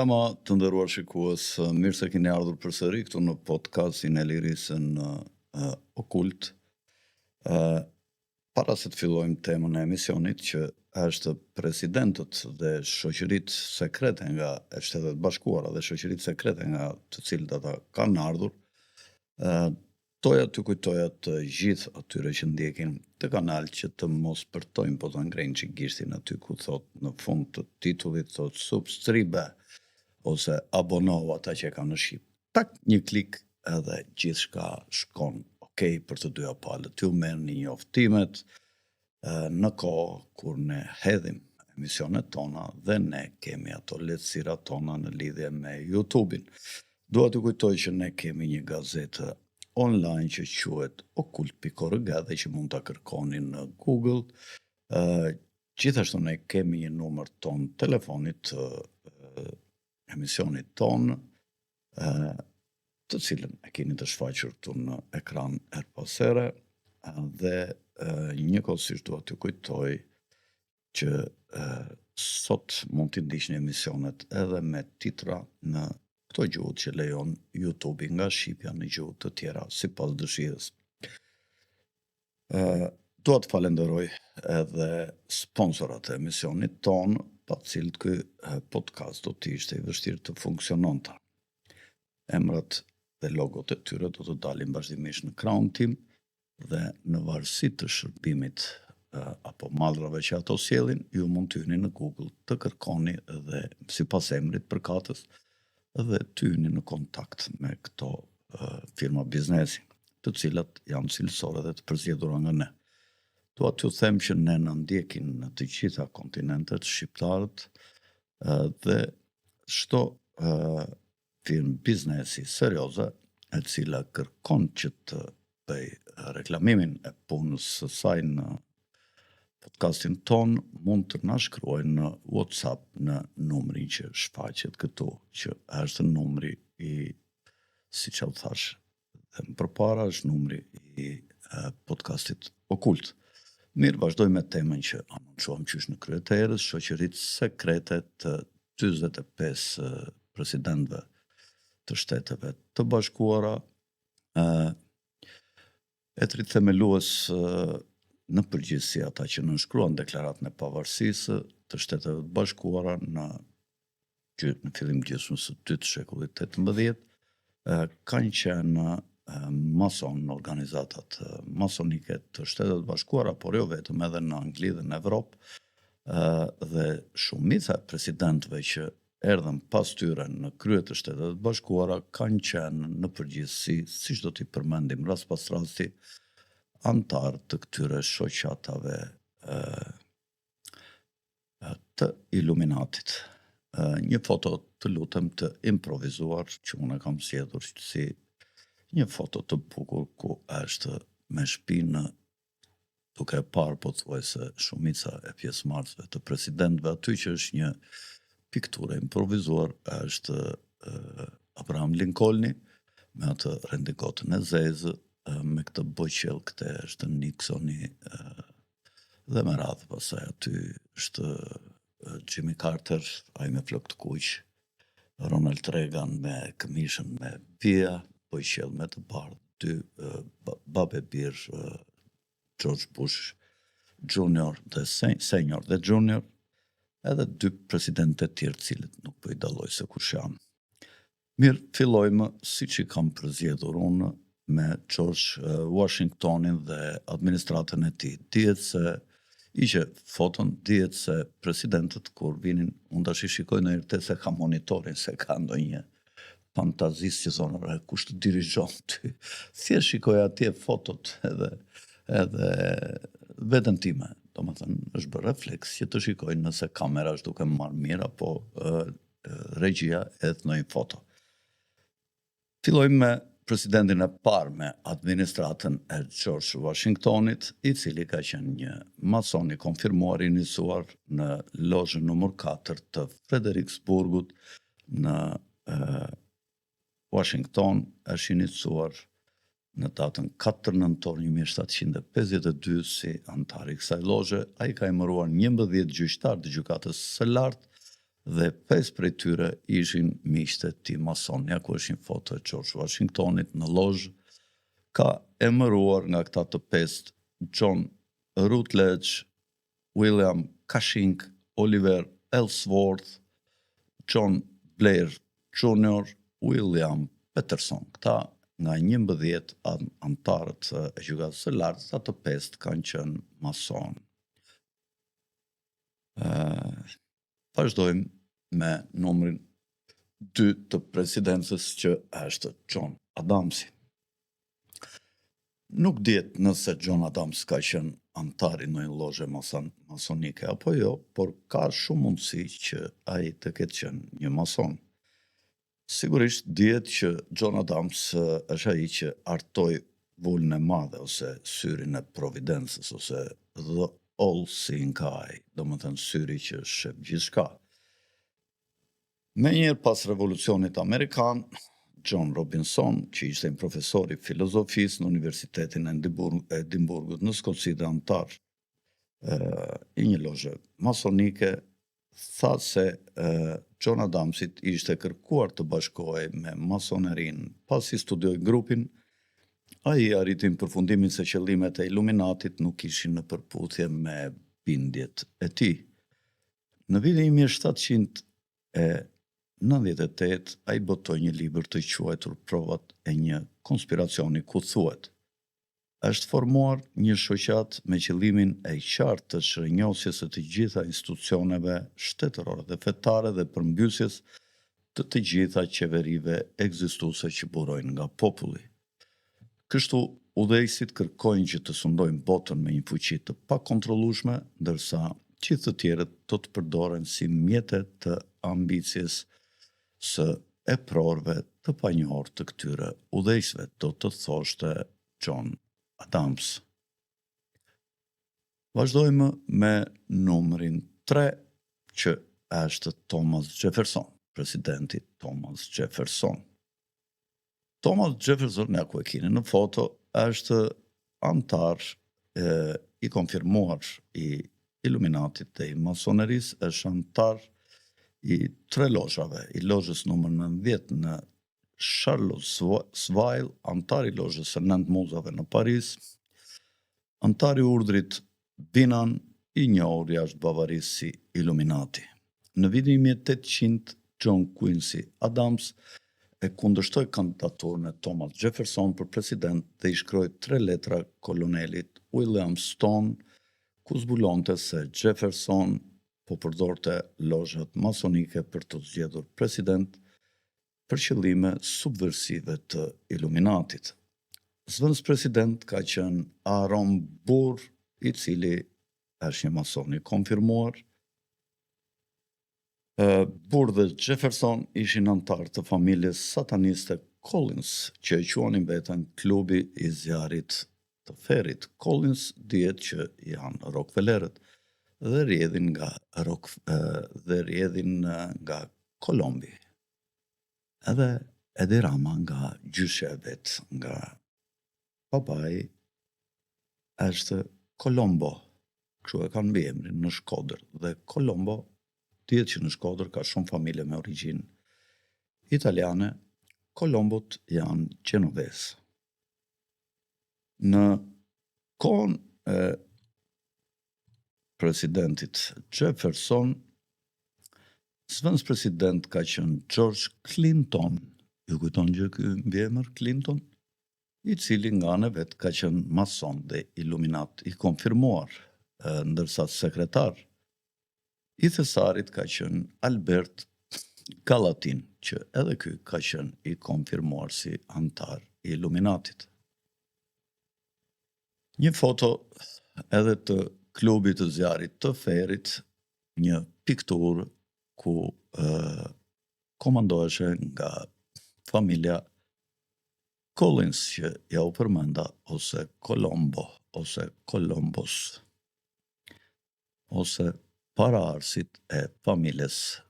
Mbrëma të nderuar shikues, mirë se keni ardhur përsëri këtu në podcastin e Lirisën Okult. Para se të fillojmë temën e emisionit, që është presidentët dhe shoqëritë sekrete nga Shtetet Bashkuara dhe shoqëritë sekrete nga të cilët ata kanë ardhur, doja t'ju kujtoja të gjithë atyre që ndjekin të kanal që të mos përtojnë, po të ngrejnë që gishtin aty ku thot në fund të titullit thot subscribe ose abonohu ata që kanë në shqip. Tak një klik edhe gjithçka shkon okay për të dyja palët. Ju merrni njoftimet në kohë kur ne hedhim emisionet tona dhe ne kemi ato lehtësirat tona në lidhje me YouTube-in. Dua t'ju kujtoj që ne kemi një gazetë online që quhet okult.org dhe që mund ta kërkoni në Google. Gjithashtu ne kemi një numër ton telefonit të emisionit ton, të cilën e keni të shfaqur këtu në ekran her pas here, dhe njëkohësisht dua t'ju kujtoj që sot mund t'i ndiqni emisionet edhe me titra në këto gjuhët që lejon YouTube nga shqipja në gjuhë të tjera sipas dëshirës. Dua të falenderoj edhe sponsorat e emisionit ton, pa cilët ky podcast do të ishte i vështirë të funksiononte. Emrat dhe logot e tyre do të dalin vazhdimisht në ekranin tim dhe në varësi të shërbimit apo mallrave që ato sjellin, ju mund të hyni në Google të kërkoni dhe sipas emrit përkatës dhe të hyni në kontakt me këto firma biznesi, të cilat janë cilësore dhe të përzgjedhura nga ne. Dua t'ju them që ne na ndjekin në të gjitha kontinentet shqiptarët dhe çdo firmë biznesi serioze e cila kërkon që të bëj reklamimin e punës së saj në podcastin ton, mund të na shkruajnë në WhatsApp në numrin që shfaqet këtu, që është numri i, siç u thash dhe më përpara, është numri i podcastit Okult. Mirë, vazhdoj me temën që anoncuam qysh në krye të erës, shoqëritë sekrete të 45 presidentëve të Shteteve të Bashkuara, e tri themelues në përgjithësi ata që nënshkruan deklaratën e pavarësisë të Shteteve të Bashkuara në fillim gjysmës së dytë të shekullit 18, kanë qenë mason në organizatat masonike të Shtetet të Bashkuara, por jo vetëm, edhe në Angli dhe në Evropë, dhe shumica e presidentëve që erdhën pas tyre në krye të Shtetet të Bashkuara kanë qenë në përgjithësi, siç do t'i përmendim rast pas rasti, antar të këtyre shoqatave të Iluminatit. Një foto të lutem të improvizuar që unë kam sjellur si një foto të bukur ku është me shpinë duke parë pothuajse shumica e pjesëmarrësve të presidentëve aty, që është një pikturë improvizuar, është Abraham Lincolni me atë rendikotën e zezë, me këtë boqell këte është Nixoni, dhe me radhë pasaj aty është Jimmy Carter, ai me flok të kuq, Ronald Reagan me këmishën me pija, boqell me të bardhë, babe birë George Bush Junior dhe Senior dhe Junior, edhe dy presidentë të tjerë cilët nuk po i dalloj se kush janë. Mirë, fillojmë siç i kam përzgjedhur unë me George Washingtonin dhe administratën e tij. Dihet se ishte foton, dihet se presidentët kur vinin, unë tash i shikoj ndonjëherë te se ka monitorin, se ka ndonjë fantazist që thonë, kush të dirigjon ty? Thjesht shikoj atje fotot edhe veten time. Domethënë, është bërë refleks që të shikoj nëse kamera është duke marrë mirë apo regjia e ndonjë foto. Fillojmë me presidentin e parë me administratën e George Washingtonit, i cili ka qenë një mason i konfirmuar, i nisuar në lozhën numër 4 të Frederiksburgut në Washington, është iniciuar në datën 4 nëntor 1752 si antar i kësaj lozhe. Ai ka emëruar 11 gjyqtar të gjykatës së lartë dhe 5 prej tyre ishin miqtë e tij mason. Ja ku është një foto e George Washingtonit në lozhë, ka emëruar nga këta të 5 John Rutledge, William Cushing, Oliver Ellsworth, John Blair Jr., William Peterson. Këta nga 11 antarët e gjykatës së lartë, ata të 5 kanë qenë mason. Vazhdojmë me numrin 2 të presidentës, që është John Adamsi. Nuk dihet nëse John Adams ka qenë antar i ndonjë lozhe masonike apo jo, por ka shumë mundësi që ai të ketë qenë një mason. Sigurisht dihet që John Adams është ai që artoi vulën e madhe ose syrin e providencës, ose the all-seeing eye, domethënë syri që shef gjithçka. Menjëherë pas revolucionit amerikan, John Robinson, që ishte një profesor i filozofisë në Universitetin e Edimburgut në Skoci dhe antar i një lozhe masonike, tha se John Adamsit ishte kërkuar të bashkohej me masonerin. Pasi studioi grupin, ai arriti në përfundimin se qëllimet e Iluminatit nuk ishin në përputhje me bindjet e tij. Në vitin 1798, ai botoi një libër të quajtur Provat e një konspiracioni, ku thuhet: është formuar një shoqat me qëllimin e qartë të shërnjosjes së të gjitha institucioneve shtetërore dhe fetare dhe përmbysjes të gjitha qeverive ekzistuese që burojnë nga populli. Kështu, udhëheqësit kërkojnë që të sundojnë botën me një fuqi të pakontrollueshme, ndërsa gjithë të tjerët do të përdoren si mjete të ambicjes së e prorëve të panjohur të këtyre udhëheqësve, do të thoshte John Adams. Vazhdojmë me numrin 3, që është Thomas Jefferson, presidenti Thomas Jefferson. Thomas Jefferson, ja ku e keni në foto, është antar i konfirmuar i Iluminatit dhe i masonerisë, është antar i 3 lozhave, i lozhës numër 19 në Charlottesville, antar i lozhës së 9 muzave në Paris, antar i urdhrit Binan, i njohur jashtë Bavarisë si Illuminati. Në vitin 1800, John Quincy Adams e kundërshtoi kandidaturën e Thomas Jefferson për president dhe i shkroi 3 letra kolonelit William Stone, ku zbulonte se Jefferson po përdorte lozhat masonike për të zgjedhur president për qëllime subversive të Illuminatit. Zëvendës president ka qenë Aaron Burr, i cili është një mason i konfirmuar. Burr dhe Jefferson ishin antar të familjes sataniste Collins, që e quanin veten klubi i zjarrit të ferrit. Collins dihet që janë Rockefellerët dhe rrjedhin nga Kolombi. Edhe Edi Rama nga gjyshja e vet, nga papai është Kolombo, kështu e kanë emrin në Shkodër, dhe Kolombo dihet që në Shkodër ka shumë familje me origjinë italiane. Kolombot janë gjenovesë. Në kohën e presidentit Jefferson, zëvendës president ka qenë George Clinton. Ju kujton gjë ky mbiemër Clinton? I cili nga ana vet ka qenë mason dhe iluminat i konfirmuar, ndërsa sekretar i thesarit ka qenë Albert Gallatin, që edhe ky ka qenë i konfirmuar si antar i Illuminatit. Një foto edhe të klubit të zjarrit të ferrit, një pikturë ku komandoheshe nga familja Collins, që ja u përmenda, ose Colombo, ose Columbus, ose paraardhësit e familjes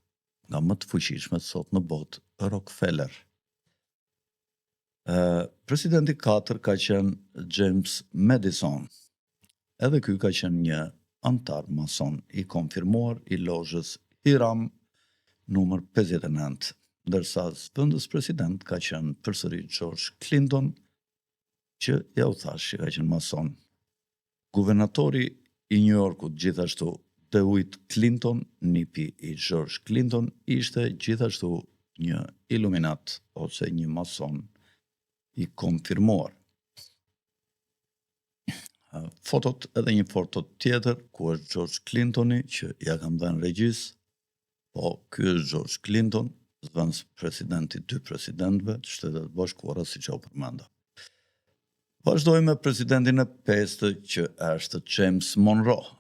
nga më të fuqishme sot në botë, Rockefeller. Presidenti 4 ka qenë James Madison. Edhe ky ka qenë një antar mason i konfirmuar i lozhës Hiram, numër 59, ndërsa zëvendës president ka qenë përsëri George Clinton, që ja u thash që ka qenë mason. Guvernatori i New Yorkut gjithashtu DeWitt Clinton, nipi i George Clinton, ishte gjithashtu një iluminat ose një mason i konfirmuar. Fotot, edhe një foto tjetër ku është George Clintoni që ja kam dhënë regjis, po ky është George Clinton, zëvendës presidenti 2 presidentëve të Shtetet Bashkuara, siç u përmenda. Vazhdojmë me presidentin e 5 që është James Monroe.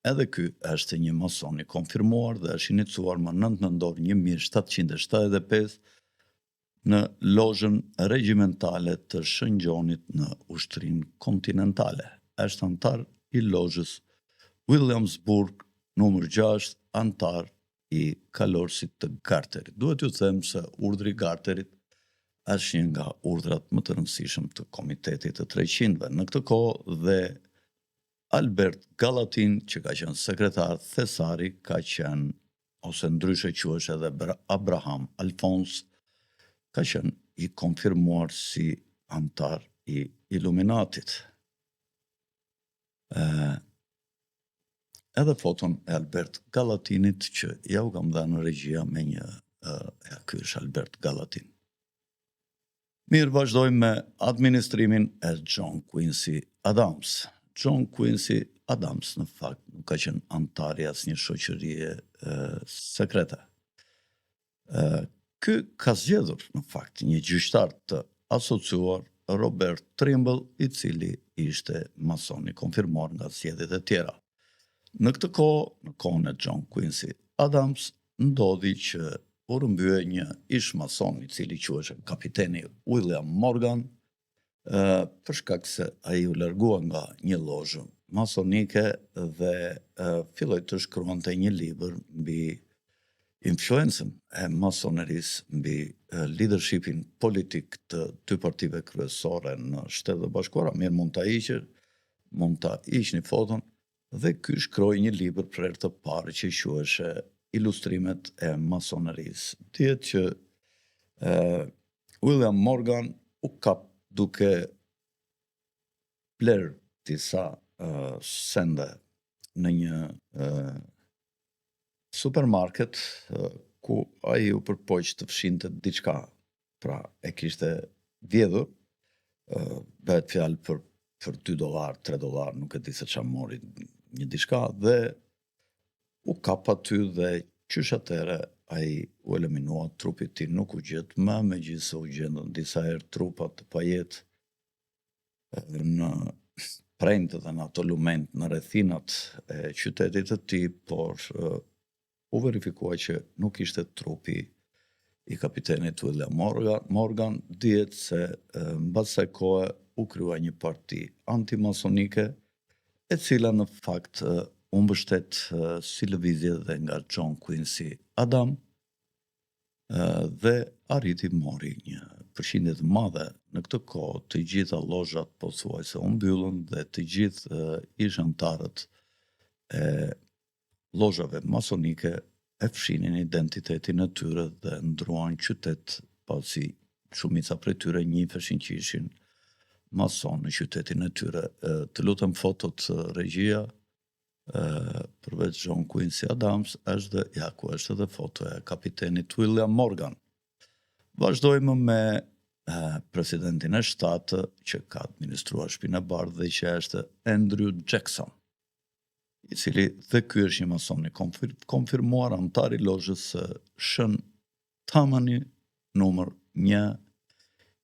Edhe ky është një mason i konfirmuar dhe është inicuar më 9 nëntor 1775 në lozhën regjimentale të shëngjonit në Ushtrinë Kontinentale. Është antar i lozhës Williamsburg numër 6, antar i kalorësit të Garterit. Duhet ju them se urdhri i Garterit është një nga urdhrat më të rëndësishëm të Komitetit të 300-ve. Në këtë kohë dhe Albert Gallatin, që ka qenë sekretar thesari, ka qenë, ose ndryshe quhesh edhe Abraham Alphonse, ka qenë i konfirmuar si antar i Illuminatit. Edhe foton e Albert Gallatinit që ja u kam dhënë në regjia me një ky është Albert Gallatin. Mirë, vazhdojmë me administrimin e John Quincy Adams. John Quincy Adams në fakt nuk ka qenë antar i asnjë shoqërie sekrete. Ky ka zgjedhur në fakt një gjyqtar të asociuar, Robert Trimble, i cili ishte mason i konfirmuar nga zgjedhjet e tjera. Në këtë kohë, në kohën e John Quincy Adams, ndodhi që u rrëmbye një ish mason i cili quhej kapiteni William Morgan, për shkak se ai u largua nga një lozhë masonike dhe filloi të shkruante një libër mbi influencën e masonerisë mbi leadershipin politik të 2 partive kryesore në Shtetet Bashkuara. Mirë, mund ta hiqni foton, dhe ky shkroi një libër për herë të parë që quhej Ilustrimet e masonerisë. Dihet që William Morgan u kap duke bler disa sende në një supermarket ku ai u përpoq të fshinte diçka, pra e kishte vjedhur, bëhet fjalë për $2, $3, nuk e di se çfarë mori, një diçka, dhe u kap aty dhe qysh atëre ai u eliminua, trupi i tij nuk u gjet më, megjithëse u gjendën disa herë trupa të pajetë në premte dhe në ato lument në rrethinat e qytetit të tij, por u verifikua që nuk ishte trupi i kapitenit William Morgan. Dihet se mbas kësaj kohe u krijua një parti antimasonike, e cila në fakt u mbështet si lëvizje dhe nga John Quincy Adams dhe arriti mori një përqindje të madhe. Në këtë kohë të gjitha lozhat pothuajse u mbyllën dhe të gjithë ish antarët e lozhave masonike e fshinin identitetin e tyre dhe ndruan qytet, pasi shumica prej tyre njiheshin që ishin mason në qytetin e tyre. Të lutem fotot regjia, përveç John Quincy Adams, është edhe fotoja e kapitenit William Morgan. Vazhdojmë me presidentin e 7 që ka administruar Shtëpinë e Bardhë dhe që është Andrew Jackson, i cili dhe ky është një mason i konfirmuar, antar i lozhës Shën Tammany numër 1,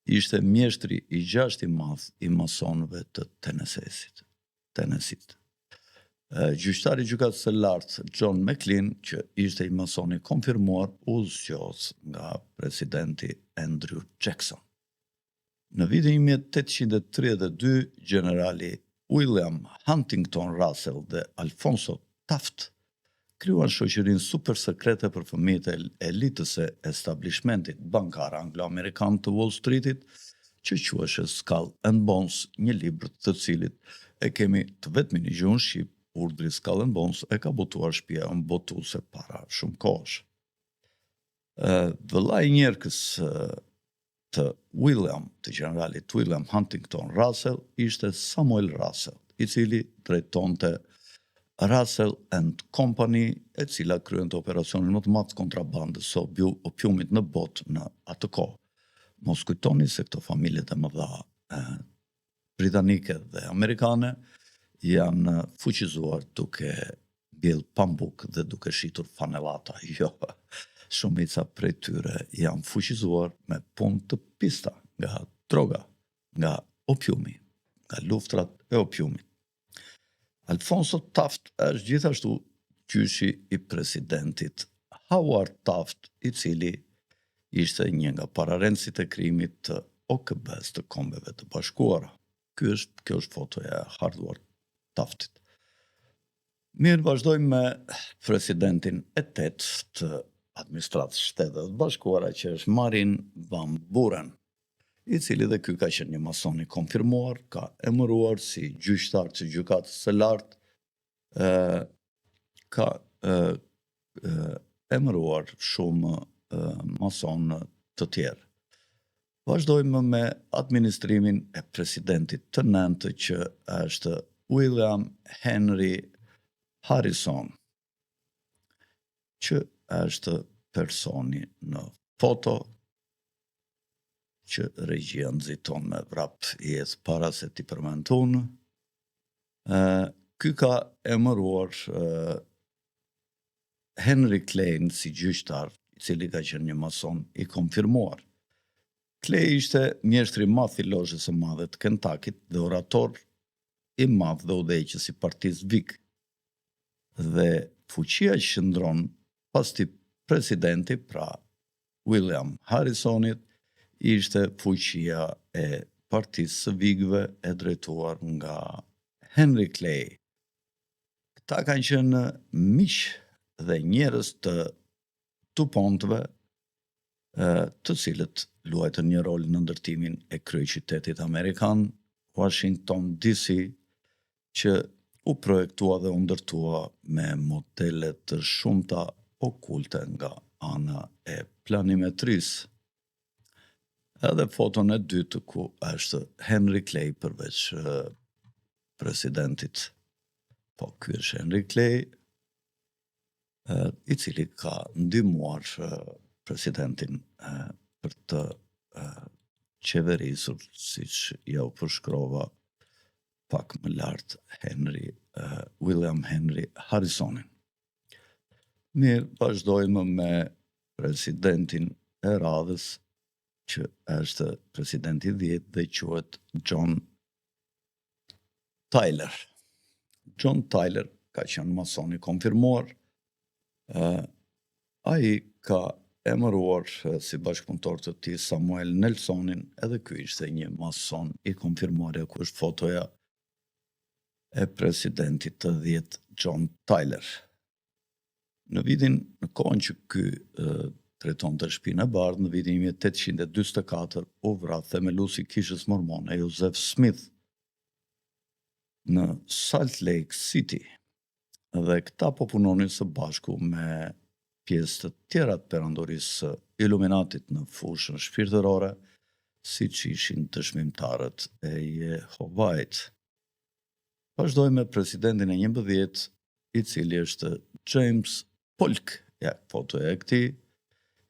ishte mjeshtri i 6 i madh i masonëve të Tennessee-t. Gjyqtari i gjykatës së lartë John McLean, që ishte i mason i konfirmuar, u zgjoz nga presidenti Andrew Jackson. Në vitin 1832, generali William Huntington Russell dhe Alfonso Taft krijuan shoqërinë super sekrete për fëmijët e elitës së establishmentit bankar anglo-amerikan të Wall Streetit, që quhej Skull and Bones, një libër të cilit e kemi të vetmin në gjuhën shqip. Urdhri Skull and Bones e ka botuar shtëpia botuese para shumë kohësh. Vëllai i njerëkës të William, të generalit William Huntington Russell, ishte Samuel Russell, i cili drejtonte Russell and Company, e cila kryente operacionin më të madh të kontrabandës së opiumit në botë në atë kohë. Mos kujtoni se këto familjet e mëdha britanike dhe amerikane janë fuqizuar duke bjell pambuk dhe duke shitur fanellata. Jo, shumica prej tyre janë fuqizuar me punë të pista, nga droga, nga opiumi, nga luftrat e opiumit. Alfonso Taft është gjithashtu gjyshi i presidentit Howard Taft, i cili ishte një nga pararendësit e krimit të OKB-s të Kombeve të Bashkuara. Kjo është fotoja e Howard Taftit. Mirë, vazhdojmë me presidentin e 8 të administratës Shtetet e Bashkuara, që është Marine Van Buren, i cili dhe ky ka qenë një mason i konfirmuar, ka emëruar si gjyqtar të gjykatës së lartë, ka emëruar shumë mason të tjerë. Vazhdojmë me administrimin e presidentit të 9, që është William Henry Harrison, që është personi në foto, që regjia nxiton me vrap i jetë para se t'i përmend unë. Ky ka emëruar Henry Clay si gjyqtar, i cili ka qenë një mason i konfirmuar. Clay ishte mjeshtri i madh i lozhës së madhe të Kentuckit dhe orator i madh dhe udhëheqës i partisë Whig. Dhe fuqia që qëndron pas ti presidenti, pra William Harrisonit, ishte fuqia e partisë së Whigëve e drejtuar nga Henry Clay. Këta kanë qenë miq dhe njerëz të DuPontëve, të cilët luajtën një rol në ndërtimin e kryeqytetit amerikan, Washington DC, që u projektua dhe u ndërtua me modele të shumta okulte nga ana e planimetrisë. Edhe foton e dytë ku është Henry Clay përveç presidentit. Po, ky është Henry Clay, i cili ka ndihmuar presidentin për të qeverisur, siç ja u përshkrova pak më lart, William Henry Harrisonin. Mirë, vazhdojmë me presidentin e radhës, që është presidenti 10 dhe quhet John Tyler. John Tyler ka qenë mason i konfirmuar. Ai ka emëruar si bashkëpunëtor të tij Samuel Nelsonin, edhe ky ishte një mason i konfirmuar, ku është fotoja e presidentit të 10 John Tyler. Në kohën që ky drejtonte shtëpinë e bardhë, në vitin 1844 u vra themeluesi i kishës mormone Joseph Smith në Salt Lake City, dhe këta po punonin së bashku me pjesë të tjera të perandorisë së Iluminatit në fushën shpirtërore, siç ishin dëshmimtarët e Jehovait. Vazhdojmë me presidentin e 11, i cili është James Polk, fotoja e këtij,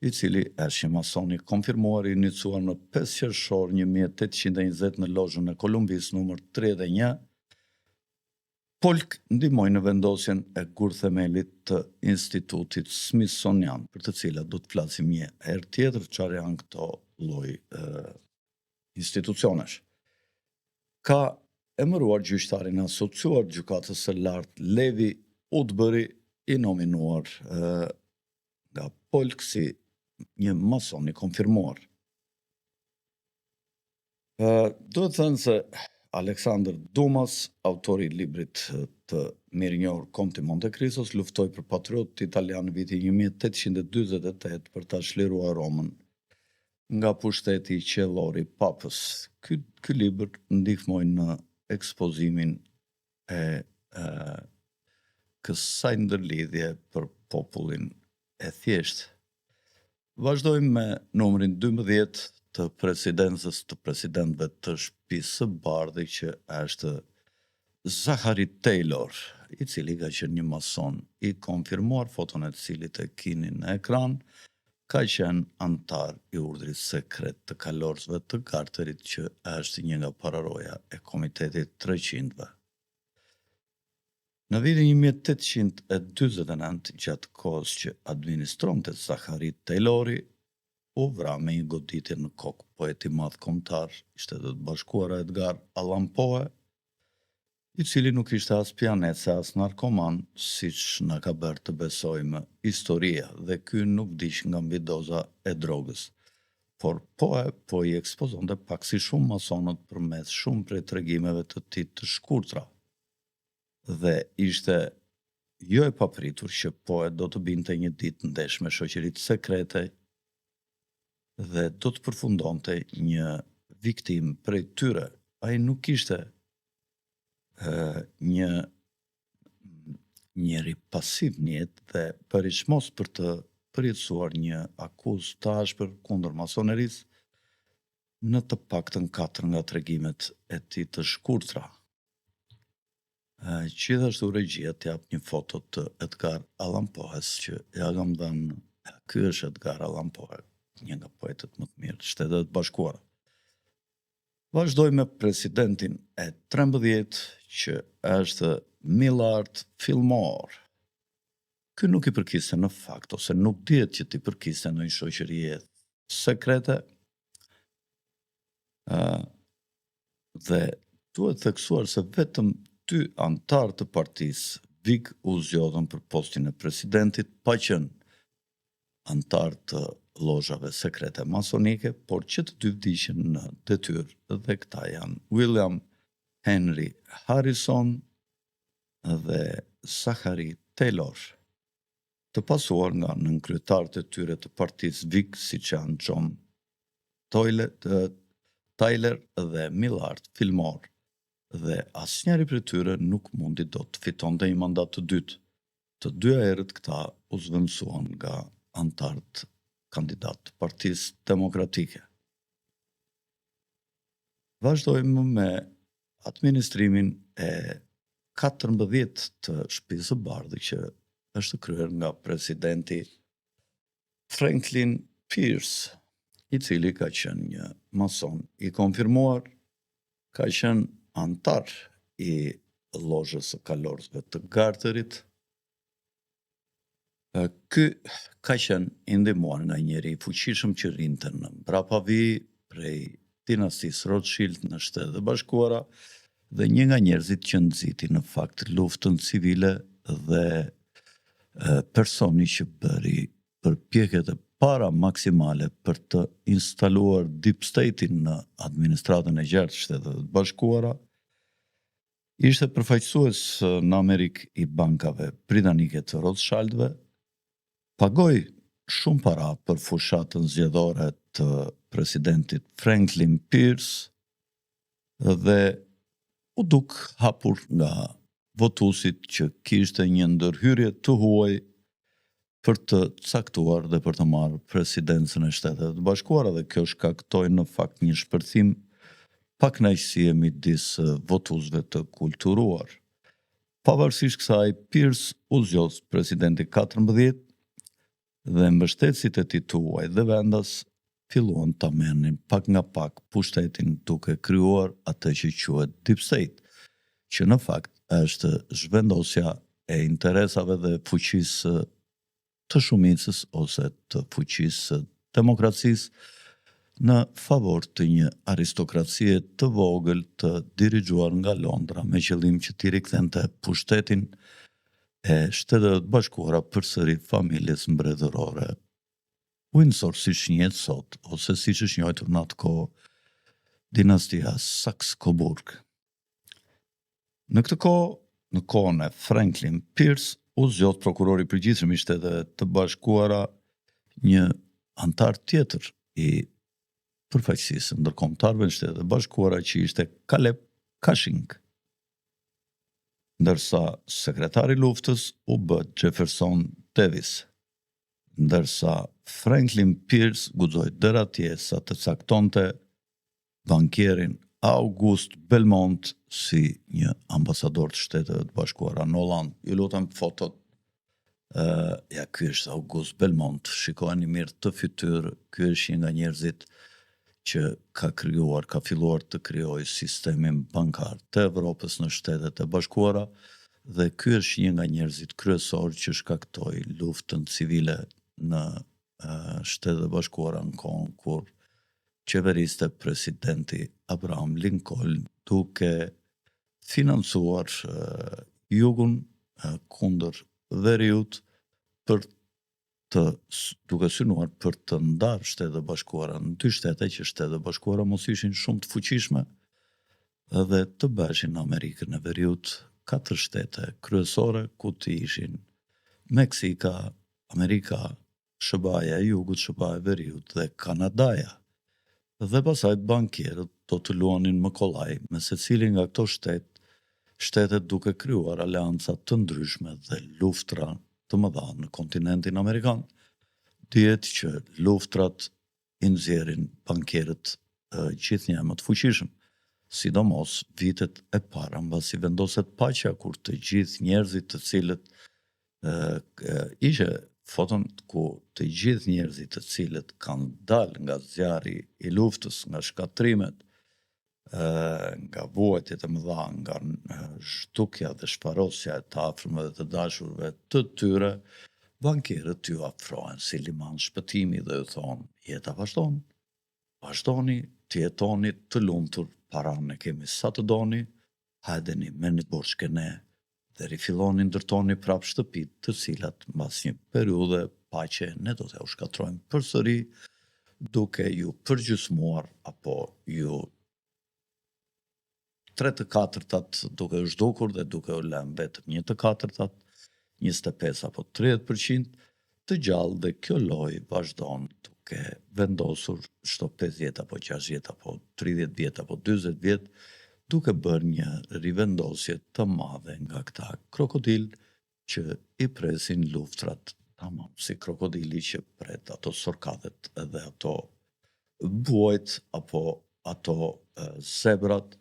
i cili është një mason i konfirmuar, i inicuar në 5 qershor 1820 në lozhën e Kolumbis numër 31. Polk ndihmoi në vendosjen e gurthemelit të Institutit Smithsonian, për të cilat do të flasim një herë tjetër çfarë janë këto lloj institucionesh. Ka emëruar gjyqtarin asociuar të gjykatës së lartë Levi Woodbury, i nominuar nga Polk si një mason i konfirmuar. Do të thënë se Alexander Dumas, autori i librit të mirënjohur Konti Monte Cristos, luftoi për patriotët italianë në vitin 1848 për ta çliruar Romën nga pushteti qellor i Papës. Ky libër ndihmoi në ekspozimin e kësaj ndërlidhje për popullin e thjeshtë. Vazhdojmë me numrin 12 të presidencës të presidentëve të Shtëpisë së Bardhë, që është Zachary Taylor, i cili ka qenë një mason i konfirmuar, foton e të cilit e kini në ekran, ka qenë antar i urdhrit sekret të kalorzve të Carterit, që është një nga pararoja e Komitetit 300-ve. Në vitin 1849, gjatë kohës që administronte Zachary Taylori, u vra me një goditje në kokë poeti madh kombëtar i Shtetet Bashkuara Edgar Allan Poe, i cili nuk ishte as pianec as narkoman, siç na ka bërë të besojmë historia, dhe ky nuk vdiq nga mbi doza e drogës. Por Poe po i ekspozonte pak si shumë masonët përmes shumë prej tregimeve të tij të shkurtra. Dhe ishte jo e papritur që Poe do të binte një ditë ndesh me shoqëritë sekrete dhe do të përfundonte një viktim prej tyre. Ai nuk ishte një njeri pasiv në jetë dhe përishmos për të përjetësuar një akuzë të ashpër kundër masonerisë në të paktën 4 nga tregimet e tij të shkurtra. Gjithashtu regjia t'jap një foto të Edgar Allan Poes, që ja kam dhënë. Ky është Edgar Allan Poe, një nga poetët më të mirë të Shtetet Bashkuara. Vazhdoj me presidentin e 13, që është Millard Fillmore. Ky nuk i përkiste në fakt, ose nuk dihet që t'i përkiste në një shoqërie sekrete, dhe duhet theksuar se vetëm 2 antar të partisë Whig u zgjodhën për postin e presidentit, pa qenë antar të lozhave sekrete masonike, por që të dy vdiqën në detyrë, dhe këta janë William Henry Harrison dhe Zachary Taylor, të pasuar nga nënkryetarët e tyre të partisë Whig, siç janë John Tyler dhe Millard Fillmore, dhe asnjëri prej tyre nuk mundi dot të fitonte një mandat të dytë. Të dyja herët këta u zvendësuan nga antarët kandidat të Partisë Demokratike. Vazhdojmë me administrimin e 14 të Shtëpisë së Bardhë, që është kryer nga presidenti Franklin Pierce, i cili ka qenë një mason i konfirmuar, ka qenë antar i lozhës së kalorzve të Carterit. Ky ka qenë i ndihmuar nga njëri i fuqishëm që rinte në mbrapa-vi prej dinastisë Rothschild në Shtetet e Bashkuara, dhe një nga njerëzit që nxiti në fakt luftën civile dhe personi që bëri përpjekjet e para maksimale për të instaluar deep state-in në administratën e gjerë të Shtetet e Bashkuara. Ishte përfaqësues në Amerikë i bankave britanike të Rothschildve, pagoi shumë para për fushatën zgjedhore të presidentit Franklin Pierce dhe u duk hapur nga votuesit që kishte një ndërhyrje të huaj për të caktuar dhe për të marrë presidencën e Shtetet e Bashkuara, dhe kjo shkaktoi në fakt një shpërthim pakënaqësie midis votuesve të kulturuar. Pavarësisht kësaj, Pierce u zgjodh presidenti 14 dhe mbështetësit e tij të huaj dhe vendas filluan ta merrnin pak nga pak pushtetin, duke krijuar atë që quhet deep state, që në fakt është zhvendosja e interesave dhe fuqisë të shumicës ose të fuqisë së demokracisë në favor të një aristokracie të vogël të dirigjuar nga Londra, me qëllim që t'i rikthente pushtetin e Shtetet Bashkuara përsëri familjes mbretërore Windsor, siç njihet sot, ose siç është njohur në atë kohë dinastia Saxe-Coburg. Në këtë kohë, në kohën e Franklin Pierce, u zgjodh prokurori i përgjithshëm i Shtetit të Bashkuara, një antar tjetër i përfaqësisë ndërkombëtarëve në Shtetet e Bashkuara, që ishte Caleb Cushing, ndërsa sekretari i luftës u bë Jefferson Davis, ndërsa Franklin Pierce guxoi deri atje sa të caktonte bankierin August Belmont si një ambasador të Shteteve të Bashkuara në Holland. Ju lutem fotot. Ja, ky është August Belmont. Shikojeni mirë të fytyrë. Ky është një nga njerëzit që ka filluar të krijojë sistemin bankar të Evropës në Shtetet e Bashkuara, dhe ky është një nga njerëzit kryesor që shkaktoi luftën civile në Shtetet e Bashkuara në kohën kur qeveriste presidenti Abraham Lincoln, duke financuar jugun kundër Veriut duke synuar për të ndarë Shtetet e Bashkuara në dy shtete, që Shtetet e Bashkuara mos ishin shumë të fuqishme, dhe të bëshin Amerikën e Veriut 4 shtete kryesore, ku të ishin Meksika, Amerika, SBA-ja e Jugut, SBA-ja e Veriut dhe Kanadaja. Dhe pasaj bankierët do të luanin më kollaj me secilin nga këto shtetet duke krijuar aleanca të ndryshme dhe luftra të mëdha në kontinentin amerikan. Dihet që luftrat i nxjerrin bankierët gjithnjë më të fuqishëm, sidomos vitet e para mbasi vendoset paqja, kur të gjithë njerëzit të cilët ishe foton ku të gjithë njerëzit të cilët kanë dalë nga zjarri i luftës, nga shkatrimet, nga vuajtjet e mëdha, nga zhdukja dhe shparosja e të afërmëve dhe të dashurve të tyre, bankierët ju afrohen si liman shpëtimi dhe ju thonë: jeta vazhdon, vazhdoni të jetoni të lumtur, paranë e kemi sa të doni, hajdeni merrni borxh ke ne dhe rifilloni ndërtoni prap shtëpit, të cilat mbas një periudhe paqe ne do t'ja shkatrojmë përsëri, duke ju përgjysmuar apo ju 3/4 duke u zhdukur dhe duke u lënë vetëm 1/4, 25 apo 30% të gjallë, dhe kjo lojë vazhdon duke vendosur çdo 5 vjet apo 6 vjet apo 30 vjet apo 40 vjet, duke bërë një rivendosje të madhe nga këta krokodil që i presin luftrat, tamam si krokodili që pret ato sorkadet edhe ato buajt apo ato zebrat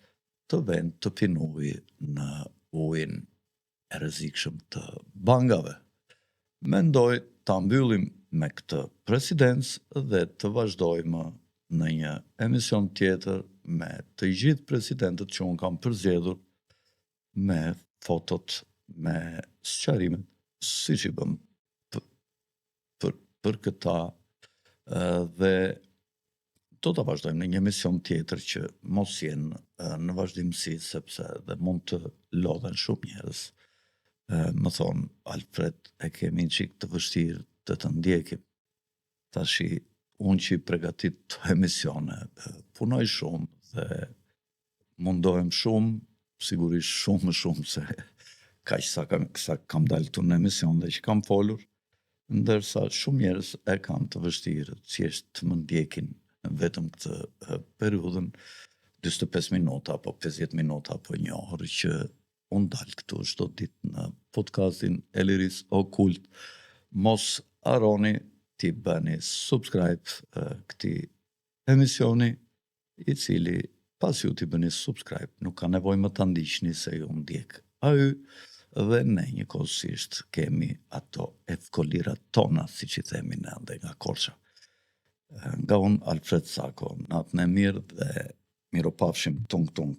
të vend të pinuj në ujin e rrezikshëm të bankave. Mendoj ta mbyllim me këtë presidencë dhe të vazhdojmë në një emision tjetër me të gjithë presidentët që unë kam përzgjedhur, me fotot, me sqarimet, siç i bëm për këta, dhe do ta vazhdojmë në një emision tjetër që mos jenë në vazhdimsi, sepse dhe mund të lodhen shumë njerëz. Më thonë: Alfred, e kemi një çik të vështirë të të ndjekim. Tashi unë që i pregatit të emisione, punoj shumë dhe mundohem shumë, sigurisht shumë më shumë se kaq sa kam dalë këtu në emision dhe që kam folur, ndërsa shumë njerëz e kanë të vështirë thjesht të më ndjekin vetëm këtë periudhën 45 minuta apo 50 minuta apo një orë që unë dalë këtu çdo ditë në podcastin e Liris Okult. Mos harroni t'i bëni subscribe këtij emisioni, i cili pas ju t'i bëni subscribe nuk ka nevojë më ta ndiqni se ju ndjek ai, dhe ne njëkohësisht kemi ato efkolirat tona, siç i themi ne ande nga Korça. Nga unë Alfred Sako, natën e mirë dhe miropafshim, tung tung.